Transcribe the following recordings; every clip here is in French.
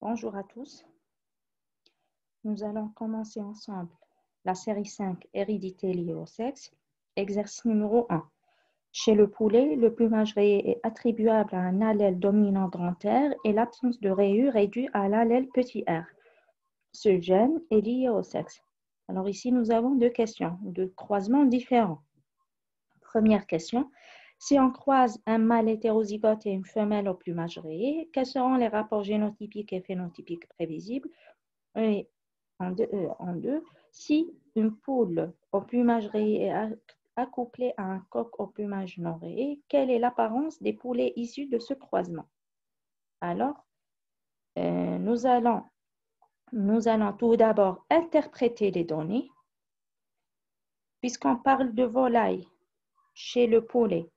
Bonjour à tous. Nous allons commencer ensemble la série 5, hérédité liée au sexe. Exercice numéro 1. Chez le poulet, le plumage rayé est attribuable à un allèle dominant grand R et l'absence de rayure est due à l'allèle petit r. Ce gène est lié au sexe. Alors ici, nous avons deux questions, deux croisements différents. Première question. Si on croise un mâle hétérozygote et une femelle au plumage rayé, quels seront les rapports génotypiques et phénotypiques prévisibles? Et en deux, si une poule au plumage rayé est accouplée à un coq au plumage non rayé, quelle est l'apparence des poulets issus de ce croisement? Alors, nous allons tout d'abord interpréter les données. Puisqu'on parle de volaille chez le poulet,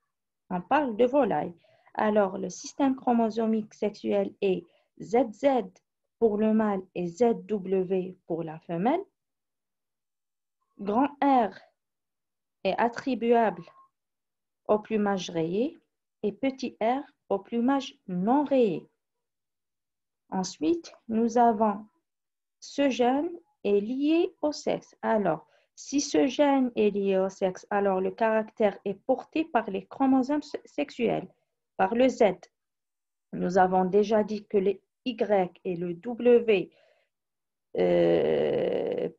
on parle de volaille. Alors, le système chromosomique sexuel est ZZ pour le mâle et ZW pour la femelle. Grand R est attribuable au plumage rayé et petit r au plumage non rayé. Ensuite, nous avons ce gène est lié au sexe. Alors, si ce gène est lié au sexe, alors le caractère est porté par les chromosomes sexuels, par le Z. Nous avons déjà dit que le Y et le W,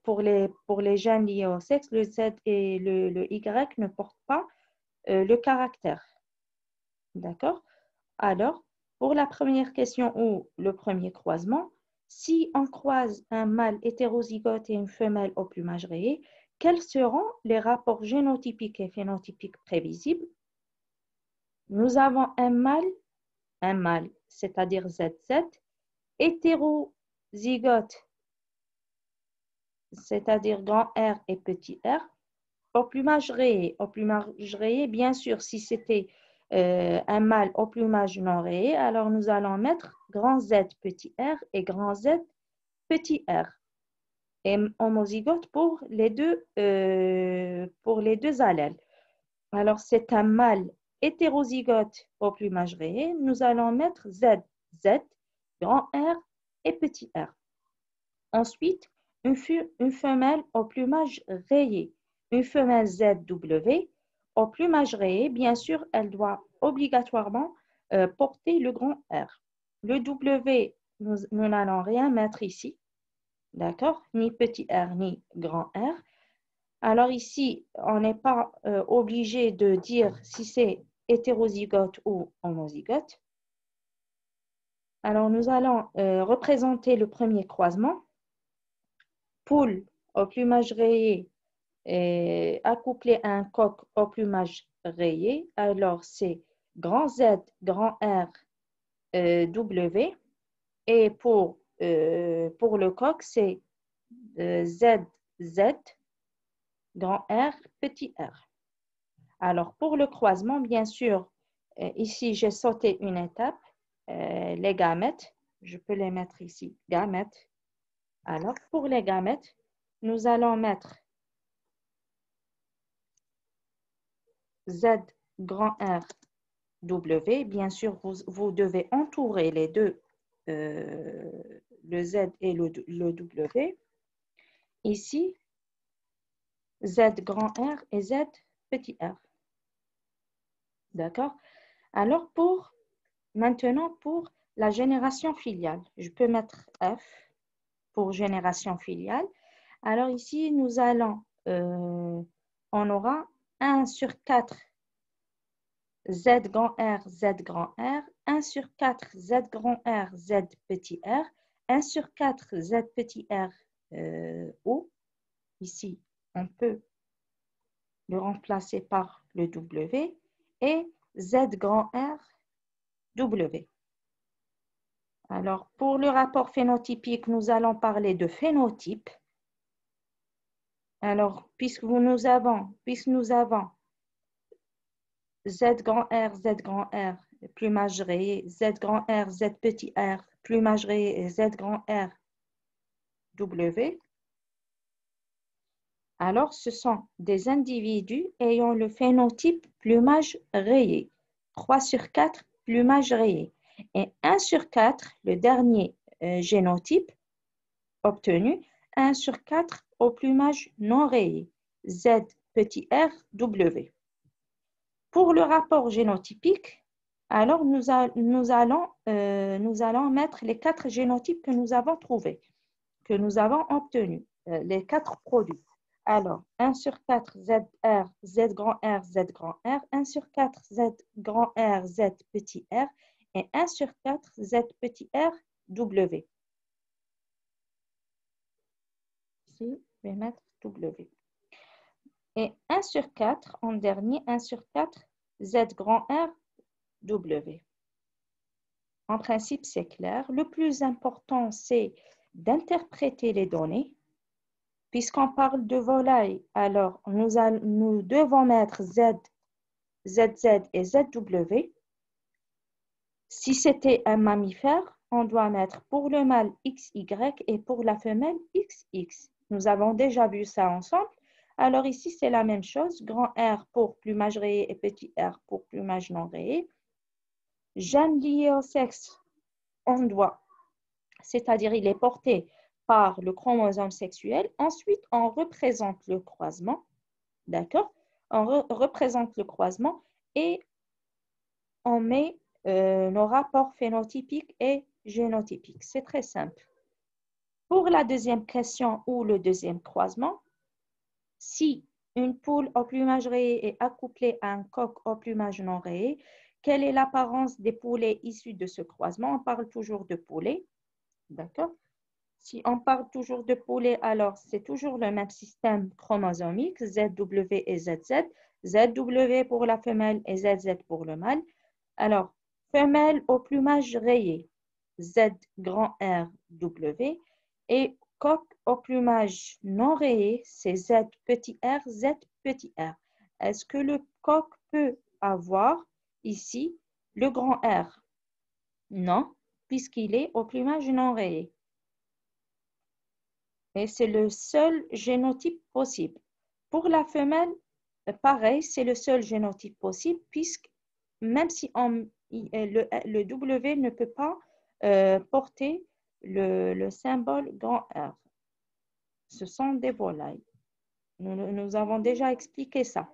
pour les gènes liés au sexe, le Z et le Y ne portent pas le caractère. D'accord? Alors, pour la première question ou le premier croisement, si on croise un mâle hétérozygote et une femelle au plumage rayé, quels seront les rapports génotypiques et phénotypiques prévisibles? Nous avons un mâle, c'est-à-dire ZZ, hétérozygote, c'est-à-dire grand R et petit r, au plumage rayé. Au plumage rayé, bien sûr, si c'était un mâle au plumage non rayé, alors nous allons mettre grand Z petit r et grand Z petit r. Et homozygote pour les deux allèles. Alors, c'est un mâle hétérozygote au plumage rayé. Nous allons mettre Z, grand R et petit r. Ensuite, une femelle au plumage rayé. Une femelle ZW au plumage rayé, bien sûr, elle doit obligatoirement porter le grand R. Le W, nous n'allons rien mettre ici. D'accord? Ni petit r, ni grand R. Alors ici, on n'est pas obligé de dire si c'est hétérozygote ou homozygote. Alors, nous allons représenter le premier croisement. Poule au plumage rayé accouplé à un coq au plumage rayé. Alors, c'est grand Z, grand R, W. Et pour le coq, c'est ZZ, grand R, petit r. Alors, pour le croisement, bien sûr, ici, j'ai sauté une étape. Les gamètes, je peux les mettre ici, gamètes. Alors, pour les gamètes, nous allons mettre Z, grand R, W. Bien sûr, vous devez entourer les deux, le Z et le W. Ici, Z grand R et Z petit r. D'accord? Alors, maintenant, pour la génération filiale, je peux mettre F pour génération filiale. Alors ici, nous allons, on aura 1 sur 4 Z grand R, Z grand R, 1 sur 4 Z grand R, Z petit r, 1 sur 4 Z petit r O. Ici, on peut le remplacer par le W et Z grand R, W. Alors, pour le rapport phénotypique, nous allons parler de phénotype. Alors, puisque nous avons Z grand R, plumage rayé, Z grand R, Z petit r, plumage rayé et Z grand R, W. Alors, ce sont des individus ayant le phénotype plumage rayé. 3 sur 4, plumage rayé. Et 1 sur 4, le dernier génotypes obtenus, 1 sur 4 au plumage non rayé, Z petit r, W. Pour le rapport génotypique, alors nous allons mettre les 4 génotypes que nous avons trouvés, que nous avons obtenus, les 4 produits. Alors, 1 sur 4 ZR, Z grand R, Z grand R, 1 sur 4 Z grand R, Z petit r, et 1 sur 4 Z petit r, W. Ici, je vais mettre W. Et 1 sur 4, en dernier, 1 sur 4, Z grand R, W. En principe, c'est clair. Le plus important, c'est d'interpréter les données. Puisqu'on parle de volaille, alors nous devons mettre Z, ZZ et ZW. Si c'était un mammifère, on doit mettre pour le mâle XY et pour la femelle XX. Nous avons déjà vu ça ensemble. Alors ici, c'est la même chose. Grand R pour plumage rayé et petit r pour plumage non rayé. Gène lié au sexe, on doit, c'est-à-dire il est porté par le chromosome sexuel. Ensuite, on représente le croisement. D'accord? On représente le croisement et on met nos rapports phénotypiques et génotypiques. C'est très simple. Pour la deuxième question ou le deuxième croisement, si une poule au plumage rayé est accouplée à un coq au plumage non rayé, quelle est l'apparence des poulets issus de ce croisement? On parle toujours de poulets. D'accord? Si on parle toujours de poulet, alors c'est toujours le même système chromosomique, ZW et ZZ. ZW pour la femelle et ZZ pour le mâle. Alors, femelle au plumage rayé, Z grand R, W. Et coq au plumage non rayé, c'est Z petit r, Z petit r. Est-ce que le coq peut avoir ici le grand R? Non, puisqu'il est au plumage non rayé. Et c'est le seul génotype possible. Pour la femelle, pareil, c'est le seul génotype possible, puisque même si le W ne peut pas porter le symbole grand R. Ce sont des volailles. Nous avons déjà expliqué ça.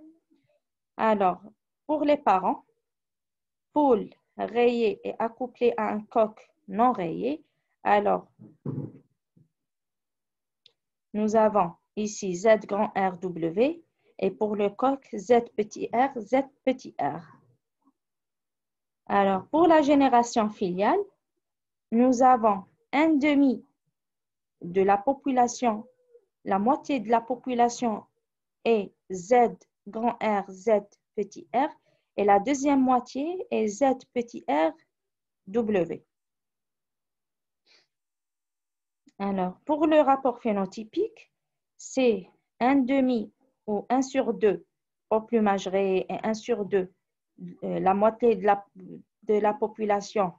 Alors, pour les parents, poule rayée et accouplée à un coq non rayé, alors nous avons ici Z grand R W et pour le coq Z petit r, Z petit r. Alors, pour la génération filiale, nous avons un demi de la population, la moitié de la population est Z grand R, Z petit r et la deuxième moitié est Z petit r W. Alors, pour le rapport phénotypique, c'est un demi ou 1 sur 2 au plumage rayé et 1 sur 2, la moitié de la population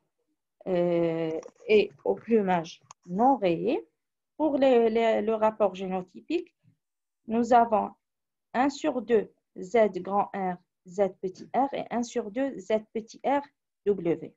est au plumage non rayé. Pour le rapport génotypique, nous avons 1 sur 2 Z grand R, Z petit r et 1 sur 2 Z petit r W.